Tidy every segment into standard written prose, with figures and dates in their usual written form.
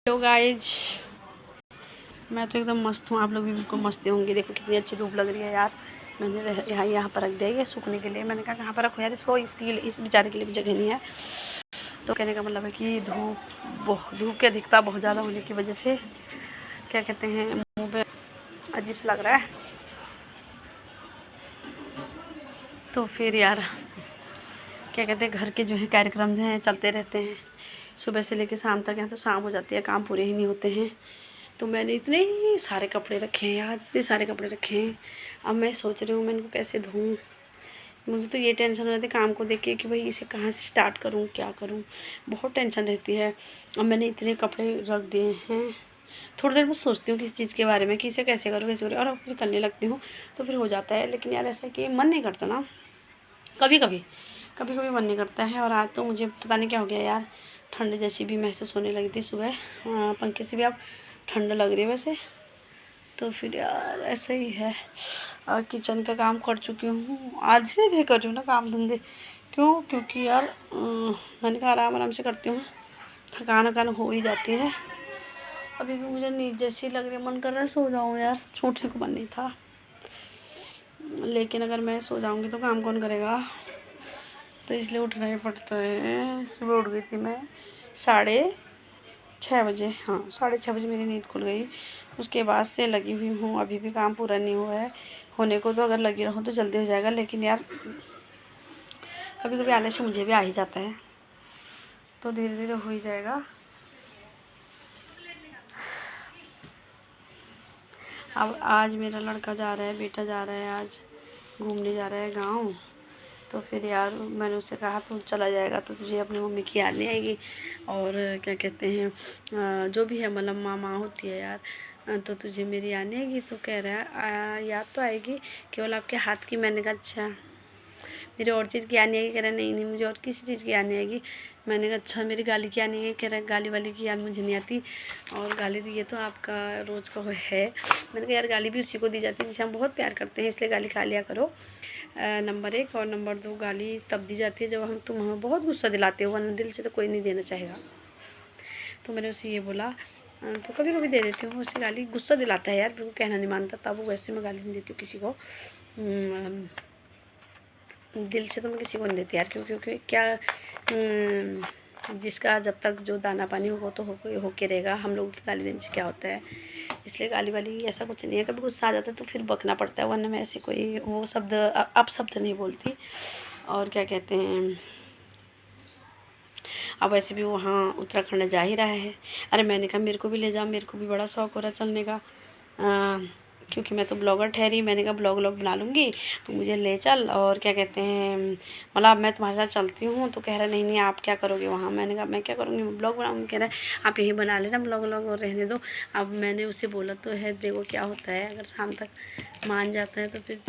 Hello guys, मैं तो एकदम मस्त हूँ। आप लोग भी बिल्कुल मस्त होंगे। देखो कितनी अच्छी धूप लग रही है यार। मैंने यहाँ पर रख दिया ये सूखने के लिए। मैंने कहा कहाँ पर रखो यार इसको, इसके लिए इस बेचारे के लिए भी जगह नहीं है। तो कहने का मतलब है कि धूप की अधिकता बहुत ज़्यादा होने की वजह से क्या कहते हैं, मुँह पे अजीब सा लग रहा है। तो फिर यार क्या कहते हैं, घर के जो है कार्यक्रम जो हैं चलते रहते हैं सुबह से लेकर शाम तक। यहाँ तो शाम हो जाती है, काम पूरे ही नहीं होते हैं। तो मैंने इतने सारे कपड़े रखे हैं यार, इतने सारे कपड़े रखे हैं। अब मैं सोच रही हूँ मैं इनको कैसे धोऊँ। मुझे तो ये टेंशन हो जाती है काम को देख के कि भाई इसे कहाँ से स्टार्ट करूँ, क्या करूँ, बहुत टेंशन रहती है। अब मैंने इतने कपड़े रख दिए हैं। थोड़ी देर में सोचती हूँ किसी चीज़ के बारे में कि इसे कैसे करूँ कैसे करूँ, और फिर करने लगती हूँ तो फिर हो जाता है। लेकिन यार ऐसा कि मन नहीं करता ना, कभी कभी मन नहीं करता है। और आज तो मुझे पता नहीं क्या हो गया यार, ठंड जैसी भी महसूस होने लगी थी सुबह। पंखे से भी अब ठंड लग रही है वैसे। तो फिर यार ऐसा ही है। किचन का काम कर चुकी हूँ, आज से नहीं कर रही हूँ ना काम धंधे। क्यों? क्योंकि यार मैंने कहा आराम आराम से करती हूँ, थकान हो ही जाती है। अभी भी मुझे नींद जैसी लग रही है, मन कर रहा है सो जाऊँ यार। सोचने को मन नहीं था, लेकिन अगर मैं सो जाऊँगी तो काम कौन करेगा। तो इसलिए उठना ही पड़ता है। सुबह उठ गई थी मैं 6:30 बजे। हाँ 6:30 बजे मेरी नींद खुल गई। उसके बाद से लगी हुई हूँ, अभी भी काम पूरा नहीं हुआ है। होने को तो अगर लगी रहूँ तो जल्दी हो जाएगा, लेकिन यार कभी कभी आने से मुझे भी आ ही जाता है। तो धीरे धीरे हो ही जाएगा। अब आज मेरा लड़का जा रहा है, बेटा जा रहा है, आज घूमने जा रहा है गाँव। तो फिर यार मैंने उससे कहा तू चला जाएगा तो तुझे अपनी मम्मी की याद नहीं आएगी, और क्या कहते हैं जो भी है मतलब माँ होती है यार, तो तुझे मेरी याद नहीं आएगी। तो कह रहा है याद तो आएगी, केवल आपके हाथ की। मैंने कहा अच्छा, मेरी और चीज़ की याद नहीं आएगी। कह रहा नहीं मुझे और किसी चीज़ की याद नहीं आएगी। मैंने कहा अच्छा, मेरी गाली की याद नहीं है। कह रहा गाली वाली की याद मुझे नहीं आती, और गाली दी ये तो आपका रोज़ का है। मैंने कहा यार गाली भी उसी को दी जाती है जिसे हम बहुत प्यार करते हैं, इसलिए गाली खा लिया करो। नंबर 1, और नंबर 2 गाली तब दी जाती है जब तुम हमें बहुत गुस्सा दिलाते हो, वरना दिल से तो कोई नहीं देना चाहेगा। तो मैंने उसे ये बोला। तो कभी कभी दे देती हूँ उसे गाली, गुस्सा दिलाता है यार, बिल्कुल कहना नहीं मानता, तब वो वैसे मैं गाली नहीं देती हूँ किसी को। दिल से तो मैं किसी को नहीं देती यार, क्योंकि क्या जिसका जब तक जो दाना पानी होगा तो होके रहेगा। हम लोगों की गाली देने से क्या होता है, इसलिए गाली वाली ऐसा कुछ नहीं है। कभी गुस्सा आ जाता है तो फिर बकना पड़ता है, वरना मैं ऐसे कोई वो शब्द अपशब्द नहीं बोलती। और क्या कहते हैं, अब वैसे भी वो हाँ उत्तराखंड जा ही रहा है। अरे मैंने कहा मेरे को भी ले जा, मेरे को भी बड़ा शौक़ हो रहा है चलने का। क्योंकि मैं तो ब्लॉगर ठहरी। मैंने कहा ब्लॉग बना लूँगी, तो मुझे ले चल। और क्या कहते हैं, मतलब मैं तुम्हारे साथ चलती हूँ। तो कह रहा नहीं आप क्या करोगे वहाँ। मैंने कहा मैं क्या करूँगी, मैं ब्लॉग बनाऊँगी। कह रहा है आप यहीं बना लेना ब्लॉग और रहने दो। अब मैंने उसे बोला तो है, देखो क्या होता है। अगर शाम तक मान जाता है तो फिर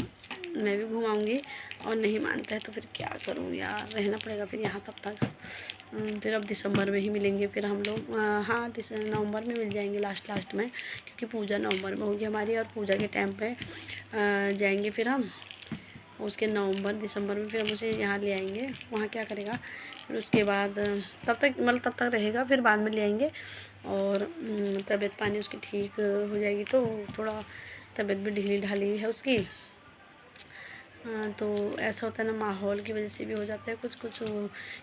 मैं भी घुमाऊँगी, और नहीं मानता है तो फिर क्या करूँ यार, रहना पड़ेगा फिर यहाँ तब तक। फिर अब दिसंबर में ही मिलेंगे फिर हम लोग। हाँ नवंबर में मिल जाएंगे लास्ट में, क्योंकि पूजा नवंबर में होगी हमारी, और पूजा के टाइम पे जाएंगे फिर हम। उसके नवंबर दिसंबर में फिर हम उसे यहाँ ले आएंगे। वहाँ क्या करेगा फिर उसके बाद, तब तक रहेगा, फिर बाद में ले आएंगे। और तबीयत पानी उसकी ठीक हो जाएगी, तो थोड़ा तबीयत भी ढीली ढाली है उसकी। तो ऐसा होता है ना, माहौल की वजह से भी हो जाता है कुछ।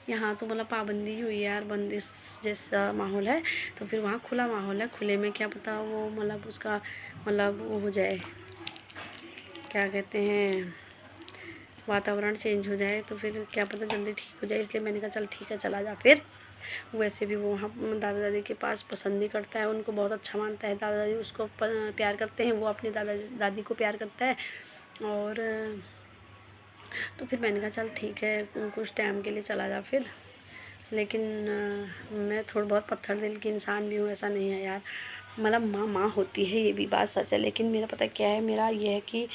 यहाँ तो मतलब पाबंदी हुई है यार, बंदिश जैसा माहौल है। तो फिर वहाँ खुला माहौल है, खुले में क्या पता वो मतलब उसका मतलब वो हो जाए, क्या कहते हैं, वातावरण चेंज हो जाए, तो फिर क्या पता जल्दी ठीक हो जाए। इसलिए मैंने कहा चल ठीक है चला जा फिर। वैसे भी वो वहाँ दादा दादी के पास पसंद ही करता है, उनको बहुत अच्छा मानता है। दादा दादी उसको प्यार करते हैं, वो अपने दादा दादी को प्यार करता है। और तो फिर मैंने कहा चल ठीक है कुछ टाइम के लिए चला जा फिर। लेकिन मैं थोड़ा बहुत पत्थर दिल की इंसान भी हूँ, ऐसा नहीं है यार। मतलब माँ होती है, ये भी बात सच है। लेकिन मेरा पता क्या है, मेरा ये है कि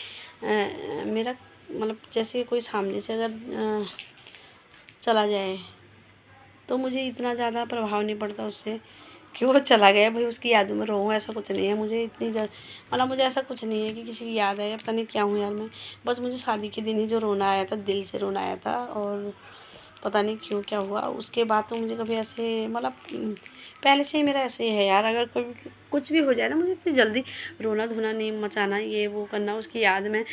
मेरा मतलब जैसे कोई सामने से अगर चला जाए तो मुझे इतना ज़्यादा प्रभाव नहीं पड़ता उससे कि वो चला गया भाई उसकी यादों में रहूँ, ऐसा कुछ नहीं है मुझे। इतनी मतलब मुझे ऐसा कुछ नहीं है कि किसी की याद है, पता नहीं क्या हूँ यार मैं। बस मुझे शादी के दिन ही जो रोना आया था, दिल से रोना आया था। और पता नहीं क्यों क्या हुआ। उसके बाद तो मुझे कभी ऐसे मतलब पहले से ही मेरा ऐसे ही है यार, अगर कभी कुछ भी हो जाए ना, मुझे इतनी जल्दी रोना धोना नहीं मचाना, ये वो करना, उसकी याद में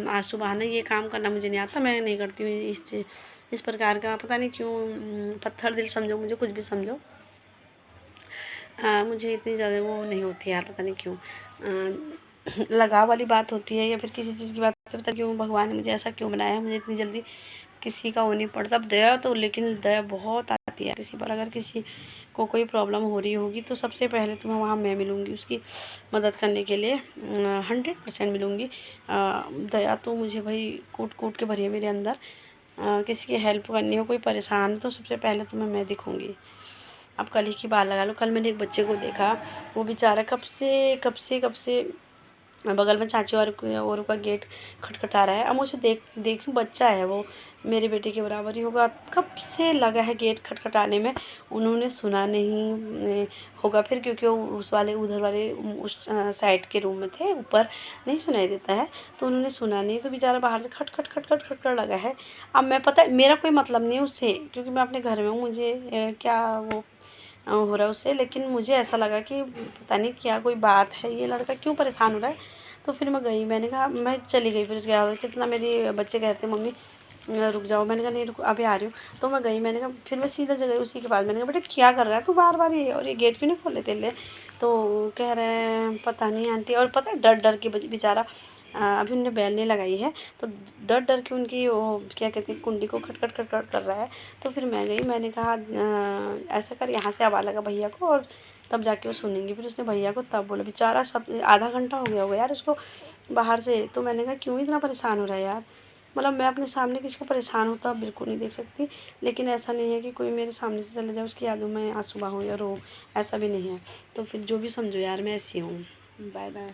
आंसू बहाना, ये काम करना मुझे नहीं आता। मैं नहीं करती हूँ इस प्रकार का, पता नहीं क्यों। पत्थर दिल समझो, मुझे कुछ भी समझो, मुझे इतनी ज़्यादा वो नहीं होती यार, पता नहीं क्यों। लगाव वाली बात होती है या फिर किसी चीज़ की बात होती है, पता क्यों भगवान ने मुझे ऐसा क्यों बनाया है, मुझे इतनी जल्दी किसी का वो नहीं पड़ता। अब दया तो, लेकिन दया बहुत आती है किसी पर। अगर किसी को कोई प्रॉब्लम हो रही होगी तो सबसे पहले तो वहाँ मैं मिलूँगी उसकी मदद करने के लिए, 100% मिलूँगी। दया तो मुझे भाई कूट कूट के भरी है मेरे अंदर। किसी की हेल्प करनी हो, कोई परेशान हो, तो सबसे पहले तो मैं दिखूँगी। अब कल ही की बात लगा लो, कल मैंने एक बच्चे को देखा, वो बेचारा कब से बगल में चाची और का गेट खटखटा रहा है। अब मुझे देखूं, बच्चा है वो, मेरे बेटे के बराबर ही होगा, कब से लगा है गेट खटखटाने में। उन्होंने सुना नहीं होगा फिर, क्योंकि वो उस वाले उधर वाले उस साइड के रूम में थे, ऊपर नहीं सुनाई देता है, तो उन्होंने सुना नहीं, तो बेचारा बाहर से खट खट खट खट खट कर लगा है। अब मैं, पता है मेरा कोई मतलब नहीं है उससे, क्योंकि मैं अपने घर में हूँ, मुझे क्या वो हो रहा है उससे, लेकिन मुझे ऐसा लगा कि पता नहीं क्या कोई बात है, ये लड़का क्यों परेशान हो रहा है। तो फिर मैं गई, मैंने कहा, मैं चली गई। फिर उसके बाद कितना मेरे बच्चे कहते हैं मम्मी रुक जाओ, मैंने कहा नहीं रुक, अभी आ रही हूँ। तो मैं गई, मैंने कहा, फिर मैं सीधा जगह उसी के पास, मैंने कहा बेटा क्या कर रहा है तू बार बार ये, और ये गेट क्यों नहीं खोले तेरे? तो कह रहे हैं पता नहीं आंटी, और पता है डर डर के बेचारा, अभी उन्होंने बैल नहीं लगाई है, तो डर डर के उनकी वो क्या कहते हैं कुंडी को खटखट खटखट कर रहा है। तो फिर मैं गई, मैंने कहा ऐसा कर, यहाँ से आवाज़ लगा भैया को, और तब जाके वो सुनेंगे। फिर उसने भैया को तब बोला, बेचारा सब आधा घंटा हो गया होगा यार उसको बाहर से। तो मैंने कहा क्यों इतना परेशान हो रहा है यार, मतलब मैं अपने सामने किसी को परेशान होता बिल्कुल नहीं देख सकती, लेकिन ऐसा नहीं है कि कोई मेरे सामने से चले जाए उसकी यादों में आंसू बहाऊं या रो, ऐसा भी नहीं है। तो फिर जो भी समझो यार, मैं ऐसी हूँ। Bye bye.